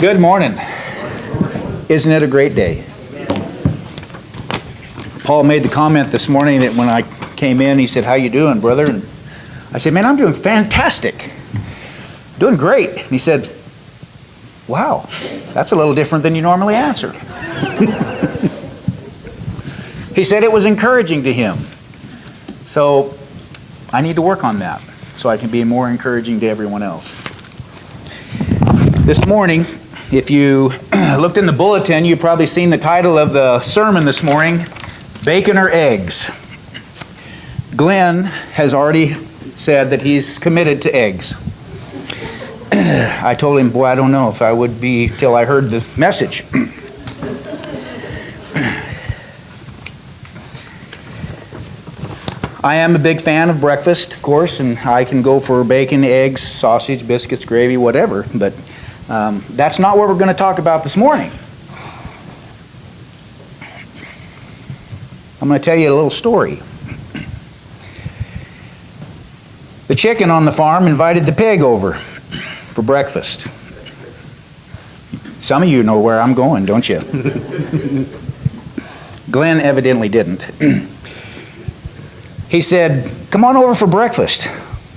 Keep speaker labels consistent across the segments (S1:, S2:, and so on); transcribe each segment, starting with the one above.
S1: Good morning. Isn't it a great day? Paul made the comment this morning that when I came in, he said, "How you doing, brother?" And I said, "Man, I'm doing fantastic. Doing great." And he said, "Wow, that's a little different than you normally answer." He said it was encouraging to him. So I need to work on that so I can be more encouraging to everyone else. This morning, if you looked in the bulletin, you've probably seen the title of the sermon this morning, Bacon or Eggs. Glenn has already said that he's committed to eggs. I told him, boy, I don't know if I would be till I heard the message. I am a big fan of breakfast, of course, and I can go for bacon, eggs, sausage, biscuits, gravy, whatever, but that's not what we're going to talk about this morning. I'm going to tell you a little story. The chicken on the farm invited the pig over for breakfast. Some of you know where I'm going, don't you? Glenn evidently didn't. He said, "Come on over for breakfast.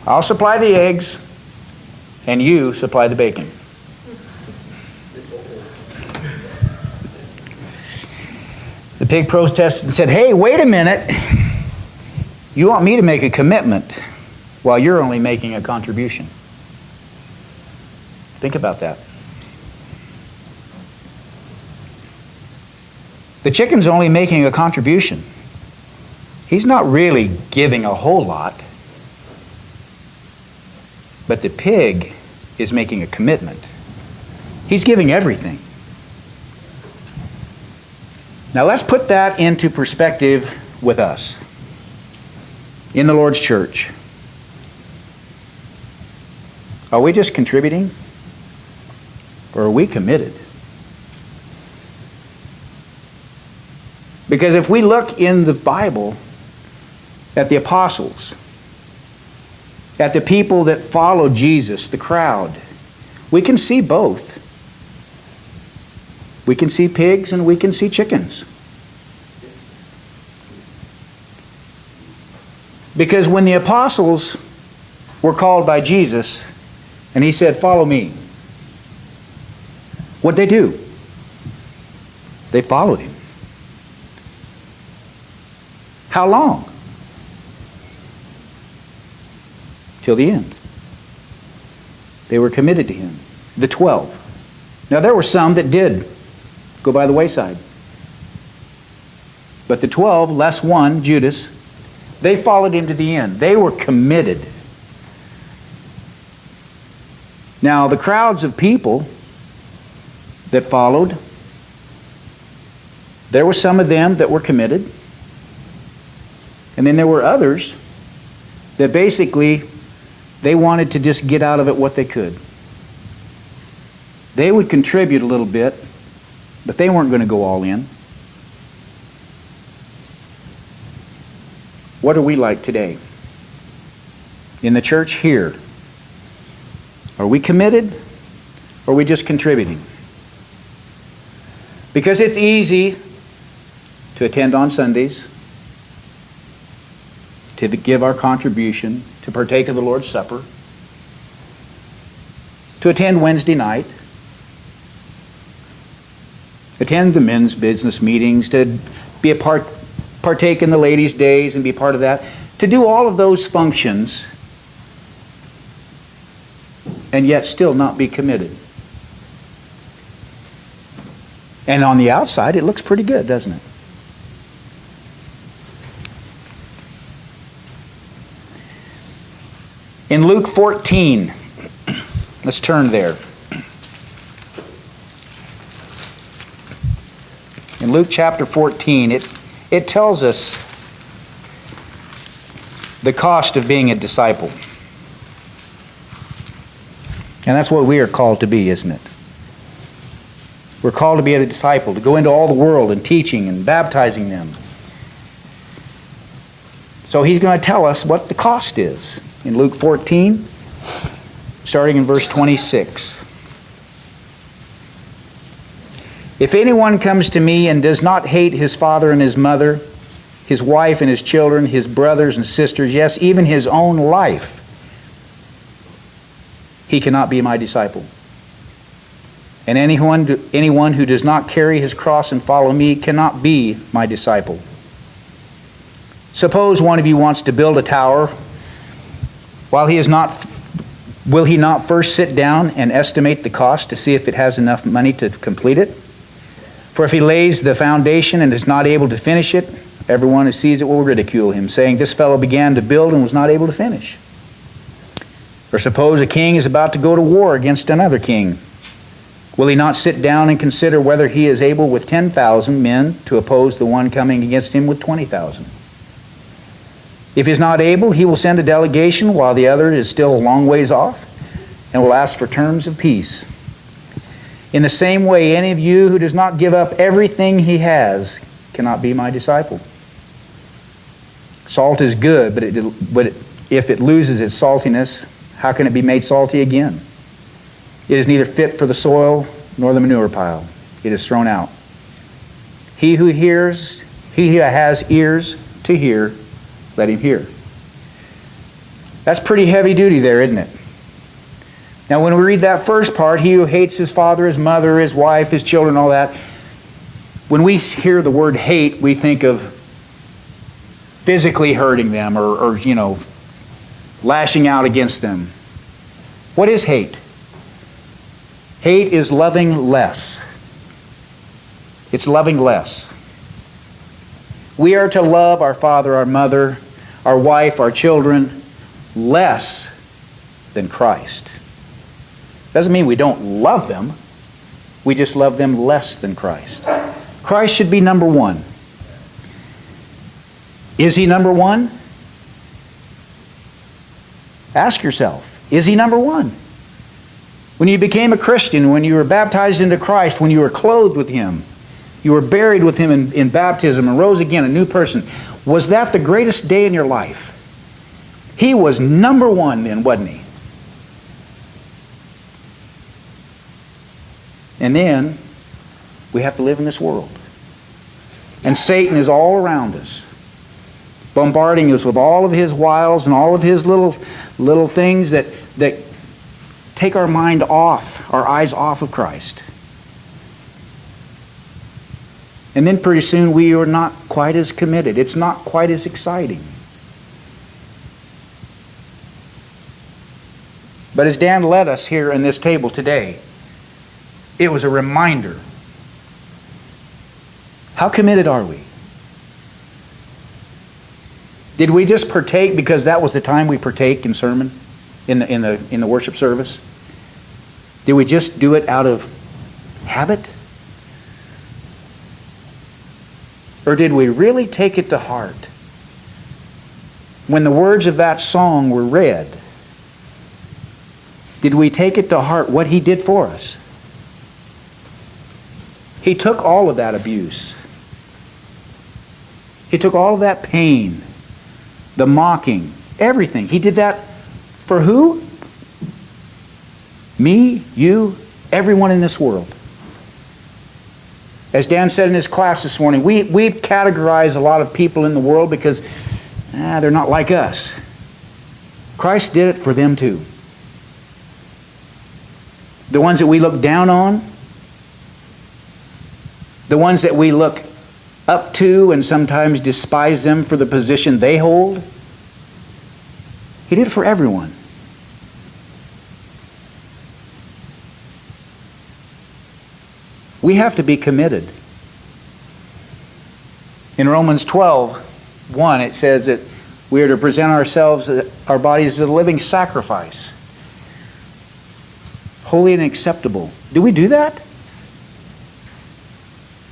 S1: I'll supply the eggs, and you supply the bacon." The pig protested and said, "Hey, wait a minute. You want me to make a commitment while you're only making a contribution." Think about that. The chicken's only making a contribution. He's not really giving a whole lot. But the pig is making a commitment. He's giving everything. Now let's put that into perspective with us in the Lord's church. Are we just contributing? Or are we committed? Because if we look in the Bible at the apostles, at the people that followed Jesus, the crowd, we can see both. We can see pigs and we can see chickens. Because when the apostles were called by Jesus and he said, "Follow me," what'd they do? They followed him. How long? Till the end. They were committed to him. The 12. Now there were some that did go by the wayside. But the 12, less one, Judas, they followed him to the end. They were committed. Now the crowds of people that followed, there were some of them that were committed. And then there were others that basically they wanted to just get out of it what they could. They would contribute a little bit, but they weren't going to go all in. What are we like today? In the church here, are we committed or are we just contributing? Because it's easy to attend on Sundays, to give our contribution, to partake of the Lord's Supper, to attend Wednesday night, attend the men's business meetings, to be a partake in the ladies' days and be part of that, to do all of those functions and yet still not be committed. And on the outside, it looks pretty good, doesn't it? In Luke 14, let's turn there. In Luke chapter 14, it tells us the cost of being a disciple. And that's what we are called to be, isn't it? We're called to be a disciple, to go into all the world and teaching and baptizing them. So he's going to tell us what the cost is. In Luke 14, starting in verse 26. If anyone comes to me and does not hate his father and his mother, his wife and his children, his brothers and sisters, yes, even his own life, he cannot be my disciple. And anyone who does not carry his cross and follow me cannot be my disciple. Suppose one of you wants to build a tower. Will he not first sit down and estimate the cost to see if it has enough money to complete it? For if he lays the foundation and is not able to finish it, everyone who sees it will ridicule him, saying, "This fellow began to build and was not able to finish." Or suppose a king is about to go to war against another king. Will he not sit down and consider whether he is able with 10,000 men to oppose the one coming against him with 20,000? If he is not able, he will send a delegation while the other is still a long ways off, and will ask for terms of peace. In the same way, any of you who does not give up everything he has cannot be my disciple. Salt is good, but if it loses its saltiness, how can it be made salty again? It is neither fit for the soil nor the manure pile. It is thrown out. He who has ears to hear, let him hear. That's pretty heavy duty there, isn't it? Now when we read that first part, he who hates his father, his mother, his wife, his children, all that, when we hear the word hate, we think of physically hurting them or lashing out against them. What is hate? Hate is loving less. It's loving less. We are to love our father, our mother, our wife, our children less than Christ. Doesn't mean we don't love them. We just love them less than Christ. Christ should be number one. Is he number one? Ask yourself, is he number one? When you became a Christian, when you were baptized into Christ, when you were clothed with him, you were buried with him in baptism and rose again, a new person, was that the greatest day in your life? He was number one then, wasn't he? And then we have to live in this world. And Satan is all around us, bombarding us with all of his wiles and all of his little things that take our mind off, our eyes off of Christ. And then pretty soon we are not quite as committed. It's not quite as exciting. But as Dan led us here in this table today, it was a reminder. How committed are we? Did we just partake because that was the time we partake in sermon, in the worship service? Did we just do it out of habit? Or did we really take it to heart? When the words of that song were read, did we take it to heart what he did for us? He took all of that abuse. He took all of that pain, the mocking, everything. He did that for who? Me, you, everyone in this world. As Dan said in his class this morning, we categorize a lot of people in the world because they're not like us. Christ did it for them too. The ones that we look down on, the ones that we look up to and sometimes despise them for the position they hold. He did it for everyone. We have to be committed. In Romans 12:1, it says that we are to present our bodies as a living sacrifice, holy and acceptable. Do we do that?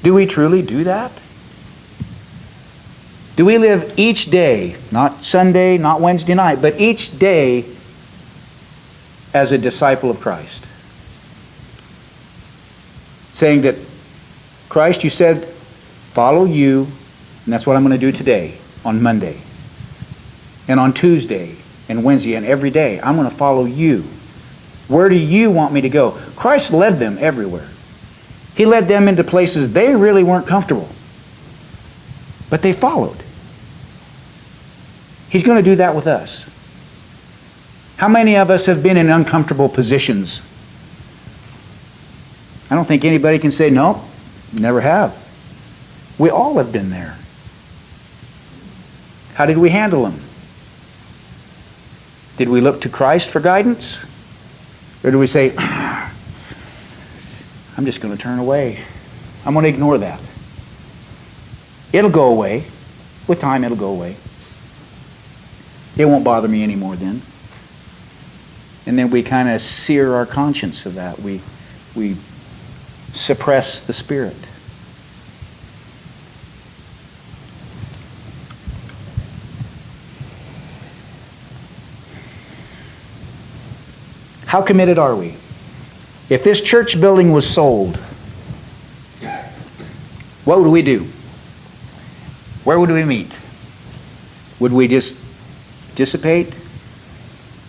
S1: Do we truly do that? Do we live each day, not Sunday, not Wednesday night, but each day as a disciple of Christ? Saying that, Christ, you said, follow you, and that's what I'm going to do today, on Monday, and on Tuesday, and Wednesday, and every day. I'm going to follow you. Where do you want me to go? Christ led them everywhere. He led them into places they really weren't comfortable. But they followed. He's going to do that with us. How many of us have been in uncomfortable positions? I don't think anybody can say, no, never have. We all have been there. How did we handle them? Did we look to Christ for guidance? Or do we say, I'm just going to turn away. I'm going to ignore that. It'll go away. With time, it'll go away. It won't bother me anymore then. And then we kind of sear our conscience of that. We suppress the Spirit. How committed are we? If this church building was sold, what would we do? Where would we meet? Would we just dissipate?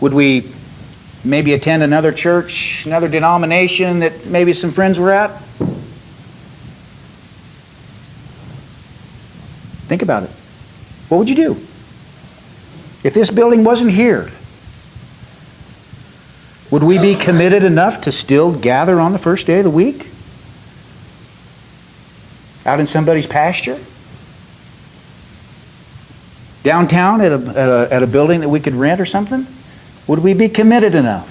S1: Would we maybe attend another church, another denomination that maybe some friends were at? Think about it. What would you do? If this building wasn't here, would we be committed enough to still gather on the first day of the week? Out in somebody's pasture? Downtown at a building that we could rent or something? Would we be committed enough?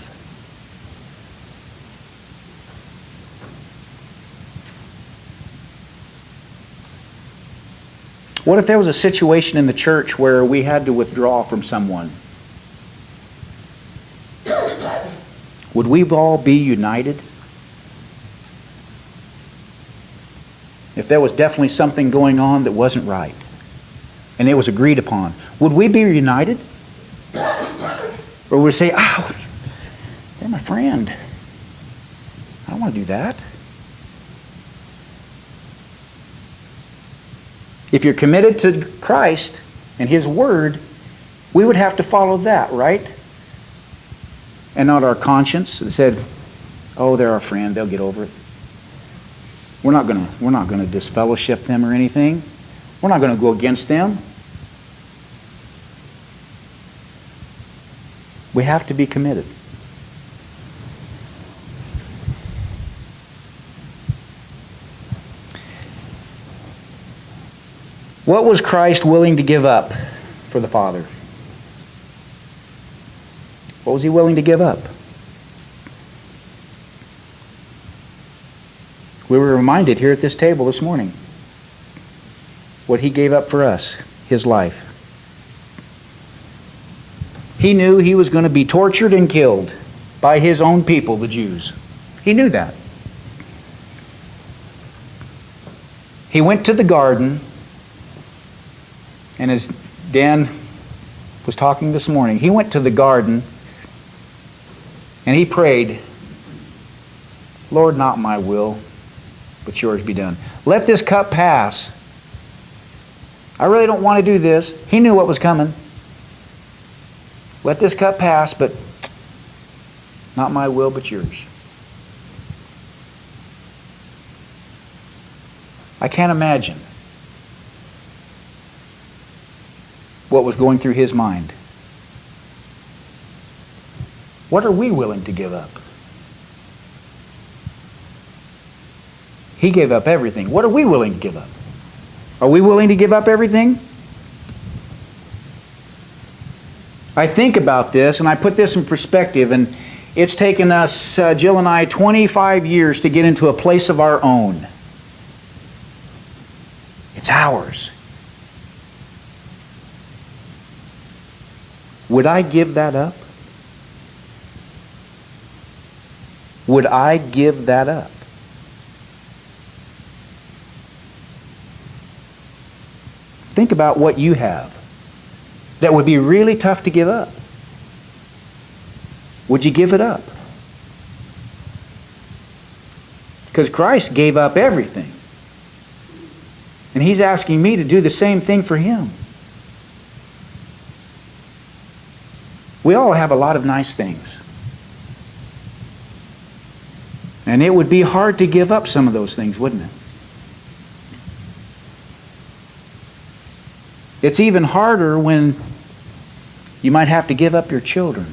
S1: What if there was a situation in the church where we had to withdraw from someone? Would we all be united? If there was definitely something going on that wasn't right, and it was agreed upon, would we be united? Or would we say, oh, they're my friend. I don't want to do that. If you're committed to Christ and His Word, we would have to follow that, right? And not our conscience that said, oh, they're our friend, they'll get over it. We're not going to disfellowship them or anything. We're not going to go against them. We have to be committed. What was Christ willing to give up for the Father? What was He willing to give up? We were reminded here at this table this morning what He gave up for us, His life. He knew He was going to be tortured and killed by His own people, the Jews. He knew that. He went to the garden, and as Dan was talking this morning, He went to the garden and He prayed, Lord, not my will, but yours be done. Let this cup pass. I really don't want to do this. He knew what was coming. Let this cup pass, but not my will, but yours. I can't imagine what was going through His mind. What are we willing to give up? He gave up everything. What are we willing to give up? Are we willing to give up everything? I think about this and I put this in perspective, and it's taken us, Jill and I, 25 years to get into a place of our own. It's ours. Would I give that up? Would I give that up? Think about what you have that would be really tough to give up. Would you give it up? Because Christ gave up everything. And He's asking me to do the same thing for Him. We all have a lot of nice things. And it would be hard to give up some of those things, wouldn't it? It's even harder when you might have to give up your children.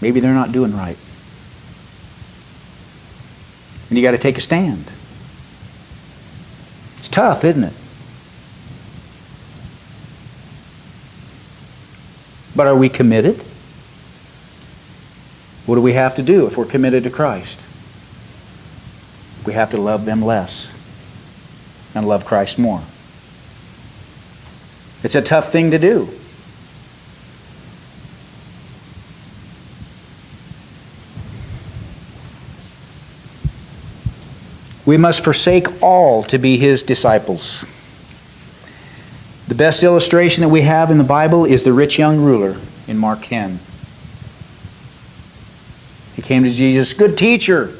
S1: Maybe they're not doing right. And you got to take a stand. It's tough, isn't it? But are we committed? What do we have to do if we're committed to Christ? We have to love them less and love Christ more. It's a tough thing to do. We must forsake all to be His disciples. The best illustration that we have in the Bible is the rich young ruler in Mark 10. He came to Jesus, "Good teacher,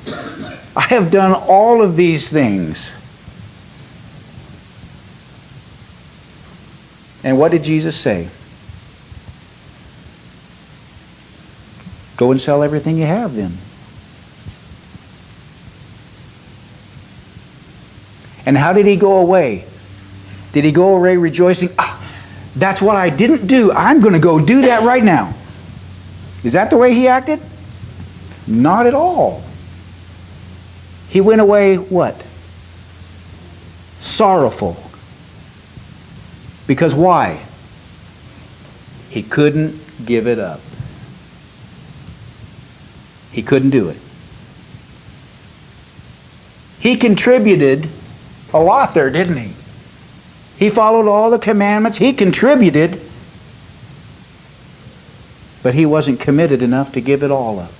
S1: I have done all of these things." And what did Jesus say? Go and sell everything you have then. And how did he go away? Did he go away rejoicing? That's what I didn't do. I'm going to go do that right now. Is that the way he acted? Not at all. He went away what? Sorrowful. Because why? He couldn't give it up. He couldn't do it. He contributed a lot there, didn't he? He followed all the commandments. He contributed. But he wasn't committed enough to give it all up.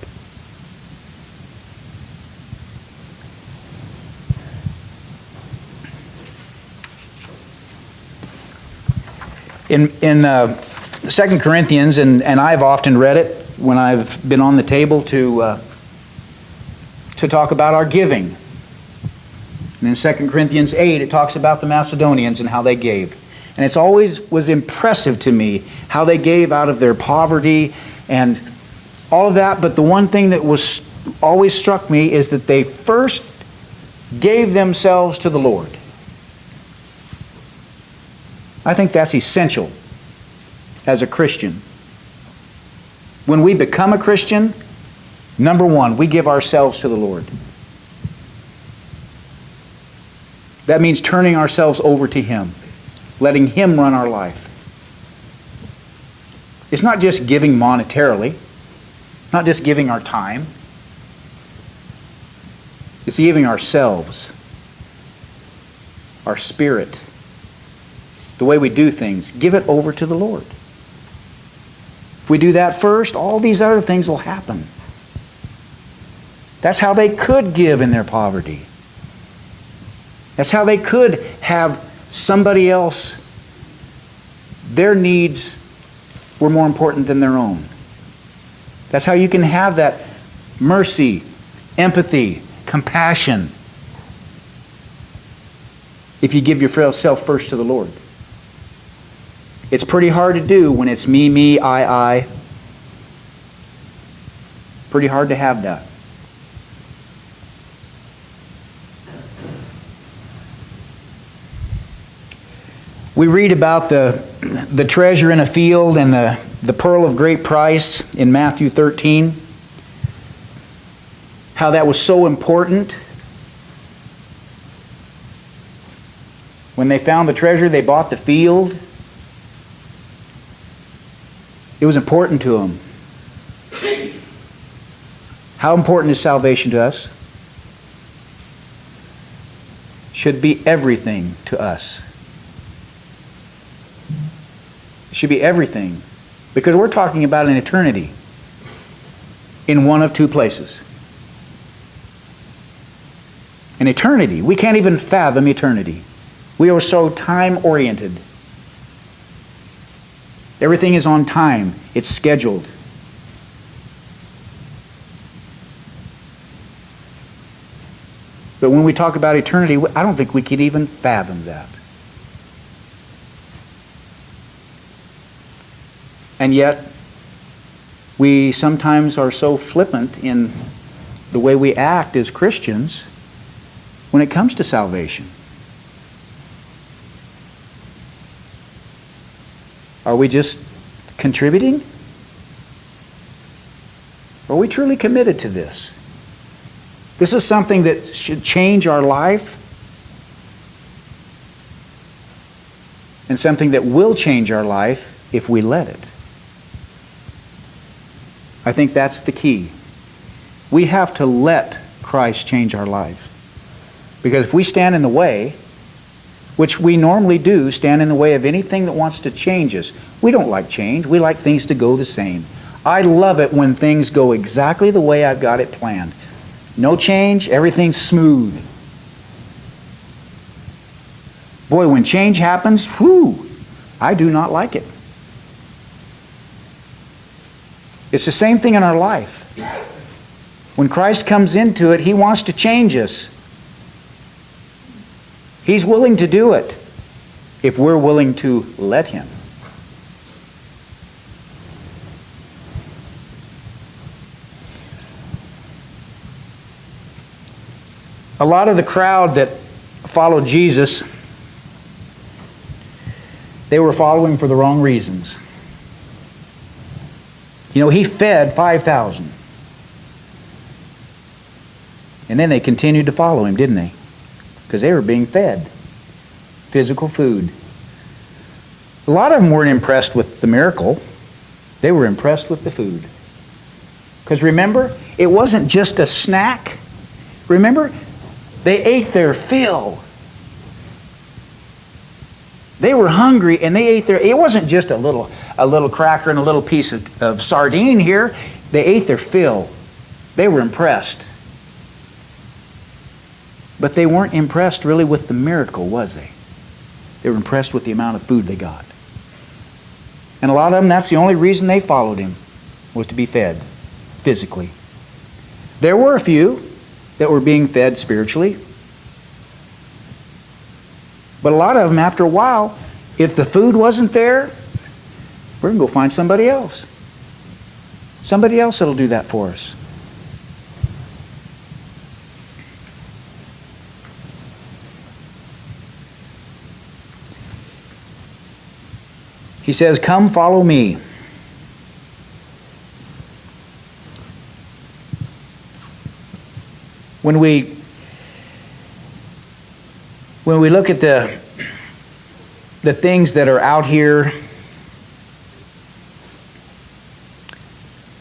S1: In 2 Corinthians, and I've often read it when I've been on the table to talk about our giving. And in 2 Corinthians 8, it talks about the Macedonians and how they gave. And it's always was impressive to me how they gave out of their poverty and all of that. But the one thing that was always struck me is that they first gave themselves to the Lord. I think that's essential as a Christian. When we become a Christian, number one, we give ourselves to the Lord. That means turning ourselves over to Him, letting Him run our life. It's not just giving monetarily, not just giving our time. It's giving ourselves, our spirit, the way we do things. Give it over to the Lord. If we do that first, all these other things will happen. That's how they could give in their poverty. That's how they could have somebody else, their needs were more important than their own. That's how you can have that mercy, empathy, compassion, if you give yourself first to the Lord. It's pretty hard to do when it's me, I. Pretty hard to have that. We read about the treasure in a field and the pearl of great price in Matthew 13. How that was so important. When they found the treasure, they bought the field. It was important to them. How important is salvation to us? Should be everything to us. It should be everything. Because we're talking about an eternity in one of two places. An eternity. We can't even fathom eternity. We are so time-oriented. Everything is on time. It's scheduled. But when we talk about eternity, I don't think we could even fathom that. And yet, We sometimes are so flippant in the way we act as Christians when it comes to salvation. Are we just contributing? Are we truly committed to this? This is something that should change our life and something that will change our life if we let it. I think that's the key. We have to let Christ change our lives. Because if we stand in the way, which we normally do, stand in the way of anything that wants to change us. We don't like change. We like things to go the same. I love it when things go exactly the way I've got it planned. No change, everything's smooth. Boy, when change happens, whew, I do not like it. It's the same thing in our life. When Christ comes into it, He wants to change us. He's willing to do it if we're willing to let Him. A lot of the crowd that followed Jesus, they were following for the wrong reasons. You know, He fed 5,000. And then they continued to follow Him, didn't they? Because they were being fed physical food. A lot of them weren't impressed with the miracle. They were impressed with the food. Because remember, it wasn't just a snack. Remember, they ate their fill. They were hungry and they ate their... It wasn't just a little cracker and a little piece of sardine here. They ate their fill. They were impressed. But they weren't impressed really with the miracle, was they? They were impressed with the amount of food they got. And a lot of them, that's the only reason they followed Him, was to be fed physically. There were a few that were being fed spiritually. But a lot of them, after a while, if the food wasn't there, we're going to go find somebody else. Somebody else that'll do that for us. He says, "Come, follow me." When we look at the things that are out here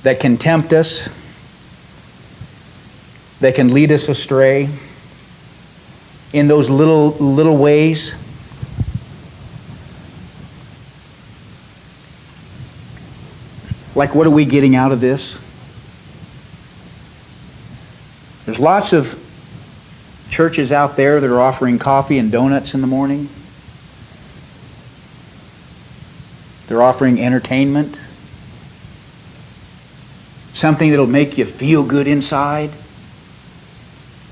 S1: that can tempt us, that can lead us astray in those little ways, like, what are we getting out of this? There's lots of churches out there that are offering coffee and donuts in the morning. They're offering entertainment. Something that'll make you feel good inside.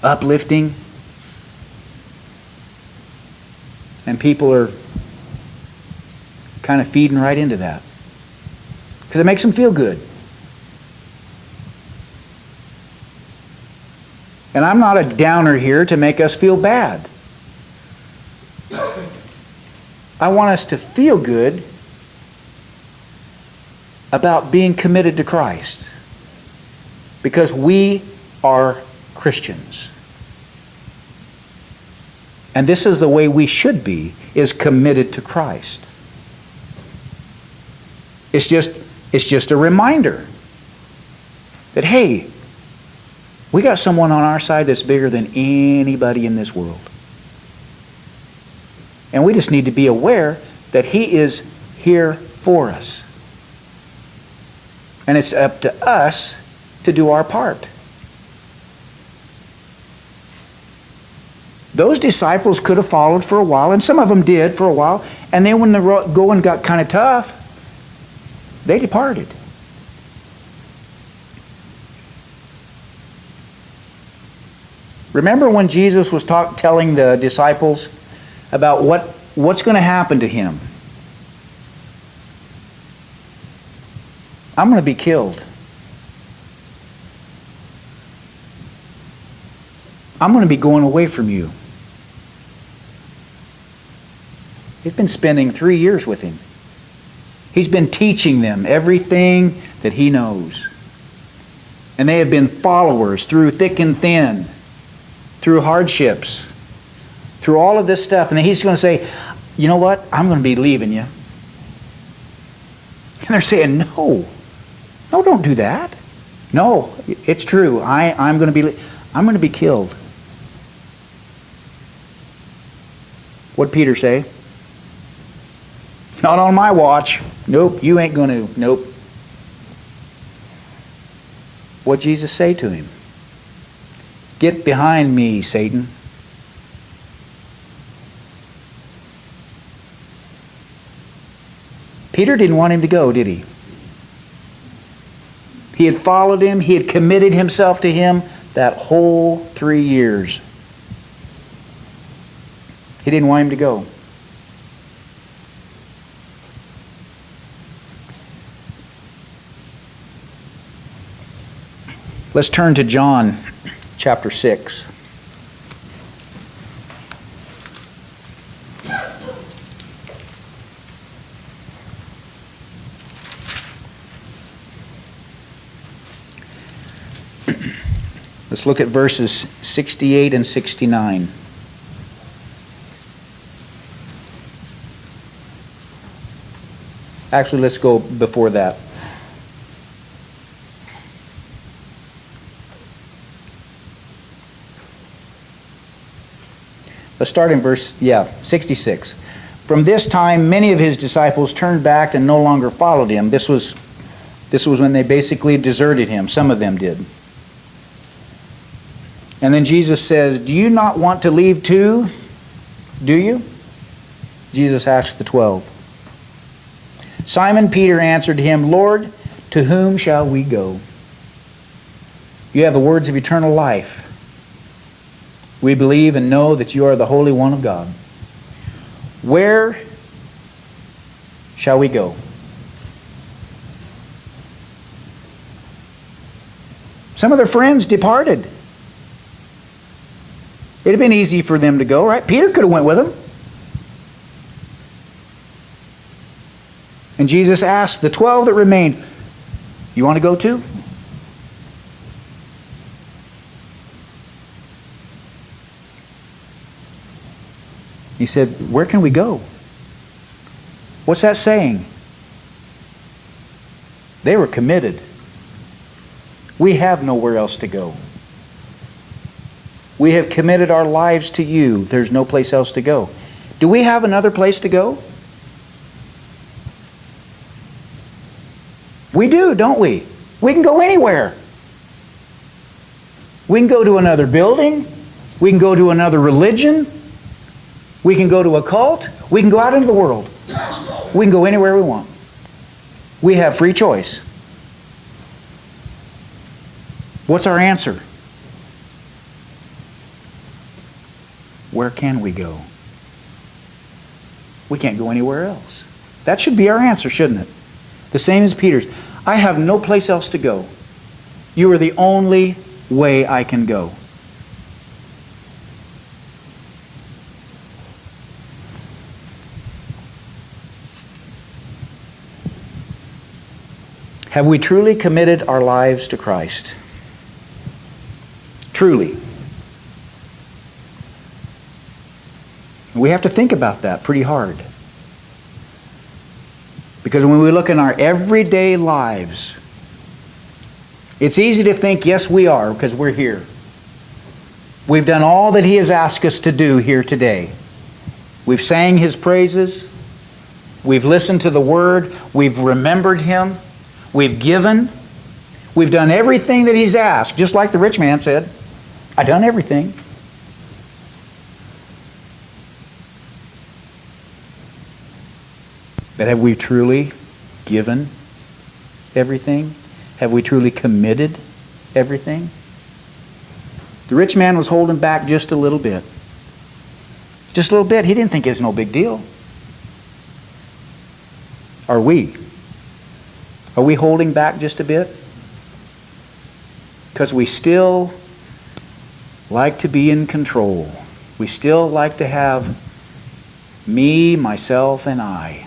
S1: Uplifting. And people are kind of feeding right into that. Because it makes them feel good. And I'm not a downer here to make us feel bad. I want us to feel good about being committed to Christ. Because we are Christians. And this is the way we should be, is committed to Christ. It's just a reminder that, hey, we got someone on our side that's bigger than anybody in this world. And we just need to be aware that He is here for us. And it's up to us to do our part. Those disciples could have followed for a while, and some of them did for a while, and then when the going got kind of tough, they departed. Remember when Jesus was telling the disciples about what's going to happen to Him? I'm going to be killed. I'm going to be going away from you. They've been spending 3 years with him. He's been teaching them everything that he knows. And they have been followers through thick and thin, through hardships, through all of this stuff. And then he's going to say, you know what? I'm going to be leaving you. And they're saying, no, don't do that. No, it's true. I'm going to be killed. What'd Peter say? Not on my watch. Nope, you ain't going to. Nope. What'd Jesus say to him? Get behind me, Satan. Peter didn't want him to go, did he? He had followed him. He had committed himself to him that whole 3 years. He didn't want him to go. Let's turn to John chapter 6. Let's look at verses 68 and 69. Actually, let's go before that. Let's start in verse 66. From this time, many of his disciples turned back and no longer followed him. This was when they basically deserted him. Some of them did. And then Jesus says, do you not want to leave too? Do you? Jesus asked the 12. Simon Peter answered him, Lord, to whom shall we go? You have the words of eternal life. We believe and know that you are the Holy One of God. Where shall we go? Some of their friends departed. It had been easy for them to go, right? Peter could have went with them. And Jesus asked the 12 that remained, you want to go too? He said, where can we go? What's that saying? They were committed. We have nowhere else to go. We have committed our lives to you. There's no place else to go. Do we have another place to go? We do, don't we? We can go anywhere. We can go to another building. We can go to another religion. We can go to a cult. We can go out into the world. We can go anywhere we want. We have free choice. What's our answer? Where can we go? We can't go anywhere else. That should be our answer, shouldn't it? The same as Peter's. I have no place else to go. You are the only way I can go. Have we truly committed our lives to Christ? Truly. We have to think about that pretty hard. Because when we look in our everyday lives, it's easy to think, yes, we are, because we're here. We've done all that He has asked us to do here today. We've sang His praises. We've listened to the Word. We've remembered Him. We've given. We've done everything that He's asked, just like the rich man said, I've done everything. But have we truly given everything? Have we truly committed everything? The rich man was holding back just a little bit. Just a little bit. He didn't think it was no big deal. Are we? Are we holding back just a bit? Because we still like to be in control. We still like to have me, myself, and I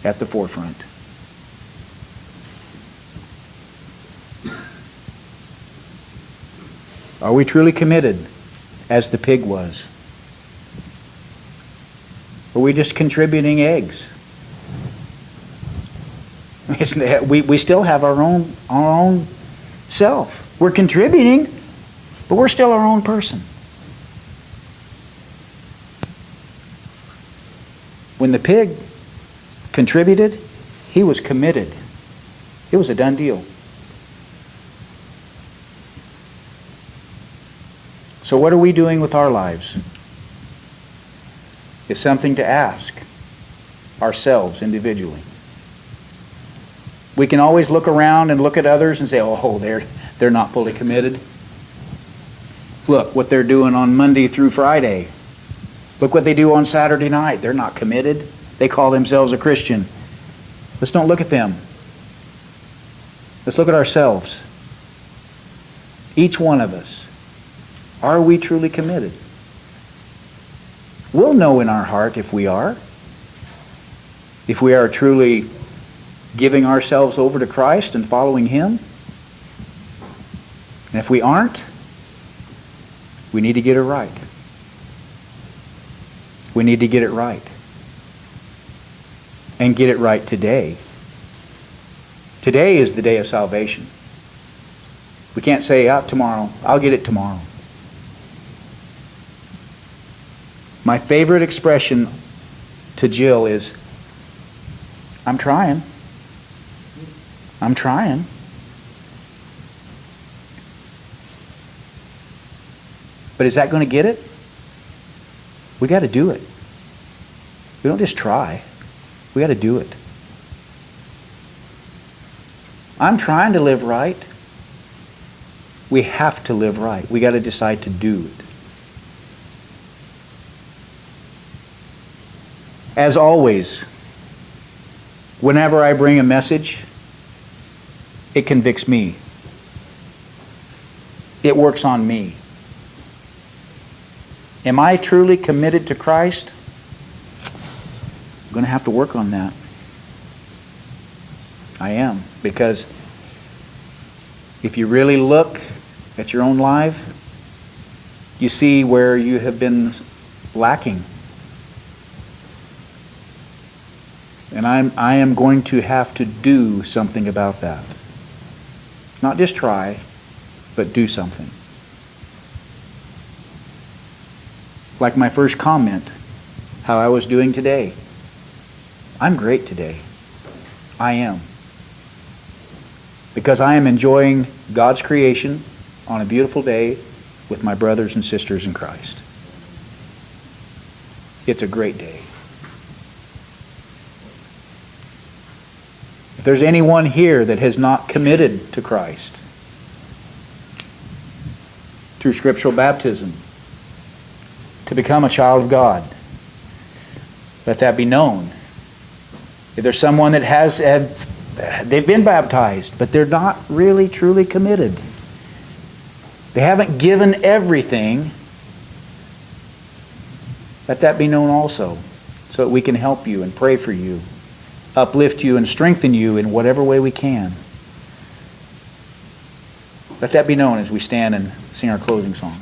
S1: at the forefront. Are we truly committed as the pig was? Are we just contributing eggs? We still have our own self. We're contributing, but we're still our own person. When the pig contributed, he was committed. It was a done deal. So what are we doing with our lives? It's something to ask ourselves individually. We can always look around and look at others and say, oh, they're not fully committed. Look what they're doing on Monday through Friday. Look what they do on Saturday night. They're not committed. They call themselves a Christian. Let's don't look at them. Let's look at ourselves. Each one of us. Are we truly committed? We'll know in our heart if we are. If we are truly giving ourselves over to Christ and following Him. And if we aren't, we need to get it right. We need to get it right. And get it right today. Today is the day of salvation. We can't say, tomorrow, I'll get it tomorrow. My favorite expression to Jill is, I'm trying. I'm trying. But is that going to get it? We got to do it. We don't just try. We got to do it. I'm trying to live right. We have to live right. We got to decide to do it. As always, whenever I bring a message, it convicts me. It works on me. Am I truly committed to Christ? I'm going to have to work on that. I am. Because if you really look at your own life, you see where you have been lacking. And I am going to have to do something about that. Not just try, but do something. Like my first comment, how I was doing today. I'm great today. I am. Because I am enjoying God's creation on a beautiful day with my brothers and sisters in Christ. It's a great day. If there's anyone here that has not committed to Christ through scriptural baptism to become a child of God, let that be known. If there's someone that they've been baptized, but they're not really truly committed. They haven't given everything. Let that be known also, so that we can help you and pray for you, uplift you and strengthen you in whatever way we can. Let that be known as we stand and sing our closing song.